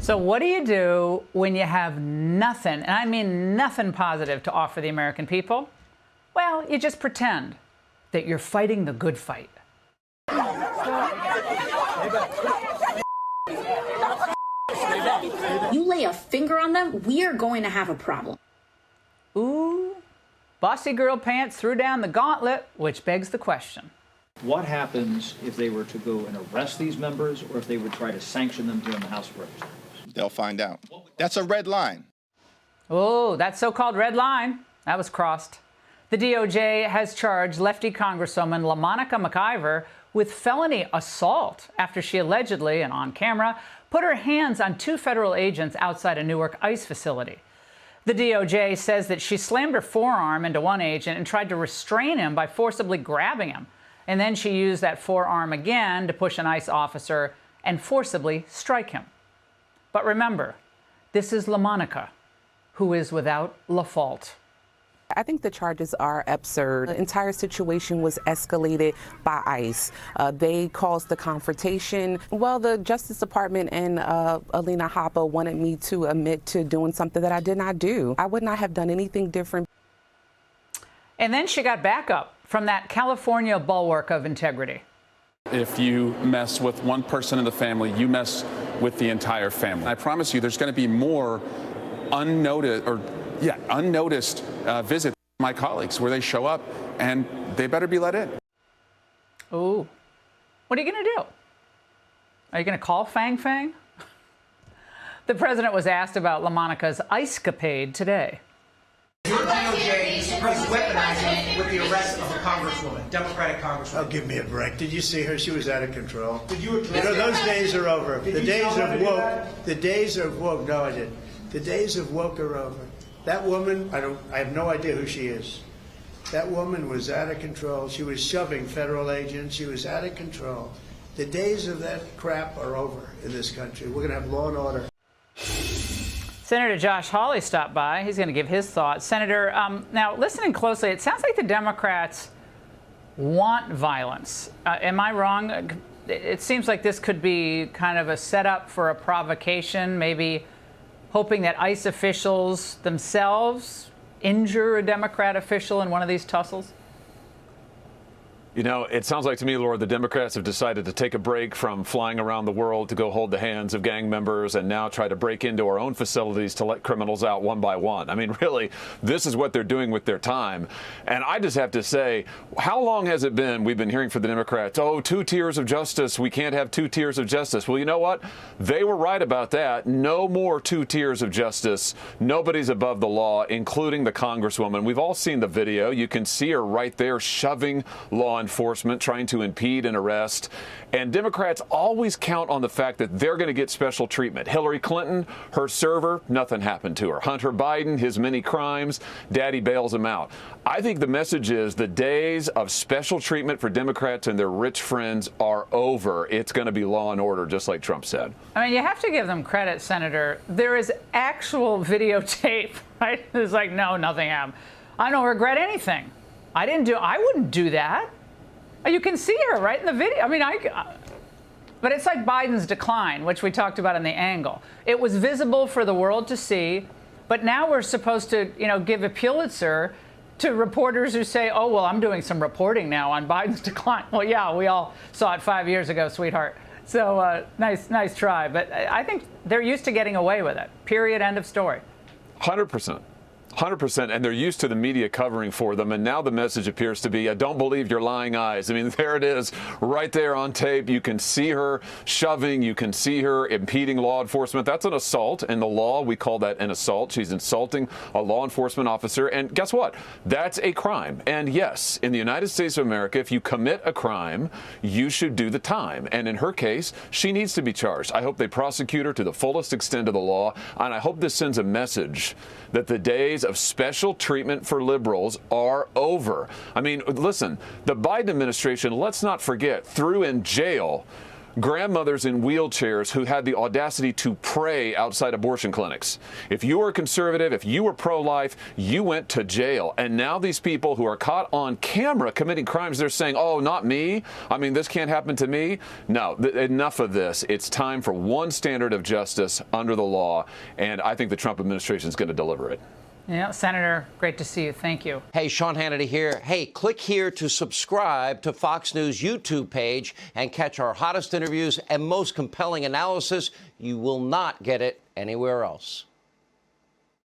So what do you do when you have nothing, and I mean nothing positive to offer the American people? Well, you just pretend that you're fighting the good fight. You lay a finger on them, we are going to have a problem. Ooh, Bossy Girl Pants threw down the gauntlet, which begs the question. What happens if they were to go and arrest these members, or if they would try to sanction them here in the House of Representatives? They'll find out. That's a red line. Oh, that so-called red line, that was crossed. The DOJ has charged lefty Congresswoman LaMonica McIver with felony assault after she allegedly, and on camera, put her hands on 2 federal agents outside a Newark ICE facility. The DOJ says that she slammed her forearm into one agent and tried to restrain him by forcibly grabbing him. And then she used that forearm again to push an ICE officer and forcibly strike him. But remember, this is LaMonica, who is without la fault. I think the charges are absurd. The entire situation was escalated by ICE. They caused the confrontation. Well, the Justice Department and Alina Hoppe wanted me to admit to doing something that I did not do. I would not have done anything different. And then she got backup from that California bulwark of integrity. If you mess with one person in the family, you mess with the entire family. I promise you there's going to be more unnoticed visits to my colleagues where they show up and they better be let in. Ooh. What are you going to do? Are you going to call Fang Fang? The president was asked about LaMonica's ICE-capade today. Your DOJ is weaponizing it with the arrest of a congresswoman, Democratic congresswoman. Oh, give me a break. Did you see her? She was out of control. Did you address those days are over. Did the you days tell her of to do woke. that? The days of woke. No, I didn't. The days of woke are over. That woman, I have no idea who she is. That woman was out of control. She was shoving federal agents. She was out of control. The days of that crap are over in this country. We're going to have law and order. Senator Josh Hawley stopped by. He's going to give his thoughts. Senator, now listening closely, it sounds like the Democrats want violence. Am I wrong? It seems like this could be kind of a setup for a provocation, maybe hoping that ICE officials themselves injure a Democrat official in one of these tussles. You know, it sounds like to me, Laura, the Democrats have decided to take a break from flying around the world to go hold the hands of gang members and now try to break into our own facilities to let criminals out one by one. I mean, really, this is what they're doing with their time. And I just have to say, how long has it been we've been hearing from the Democrats, oh, 2 tiers of justice, we can't have 2 tiers of justice. Well, you know what? They were right about that. No more 2 tiers of justice. Nobody's above the law, including the Congresswoman. We've all seen the video. You can see her right there shoving law enforcement, trying to impede an arrest. And Democrats always count on the fact that they're going to get special treatment. Hillary Clinton, her server, nothing happened to her. Hunter Biden, his many crimes, daddy bails him out. I think the message is the days of special treatment for Democrats and their rich friends are over. It's going to be law and order, just like Trump said. I mean, you have to give them credit, Senator. There is actual videotape, right? It's like, no, nothing happened. I don't regret anything. I wouldn't do that. You can see her right in the video. I mean, but it's like Biden's decline, which we talked about in the angle. It was visible for the world to see, but now we're supposed to, give a Pulitzer to reporters who say, oh, well, I'm doing some reporting now on Biden's decline. Well, yeah, we all saw it 5 years ago, sweetheart. So nice try. But I think they're used to getting away with it. Period. End of story. 100%. 100%, and they're used to the media covering for them, and now the message appears to be, don't believe your lying eyes. I mean, there it is, right there on tape. You can see her shoving, you can see her impeding law enforcement. That's an assault. In the law, we call that an assault. She's insulting a law enforcement officer, and guess what? That's a crime. And yes, in the United States of America, if you commit a crime, you should do the time. And in her case, she needs to be charged. I hope they prosecute her to the fullest extent of the law, and I hope this sends a message that the days of special treatment for liberals are over. I mean, listen, the Biden administration, let's not forget, threw in jail grandmothers in wheelchairs who had the audacity to pray outside abortion clinics. If you were conservative, if you were pro-life, you went to jail. And now these people who are caught on camera committing crimes, they're saying, oh, not me. I mean, this can't happen to me. No, enough of this. It's time for one standard of justice under the law. And I think the Trump administration is going to deliver it. Yeah, Senator, great to see you. Thank you. Hey, Sean Hannity here. Hey, click here to subscribe to Fox News YouTube page and catch our hottest interviews and most compelling analysis. You will not get it anywhere else.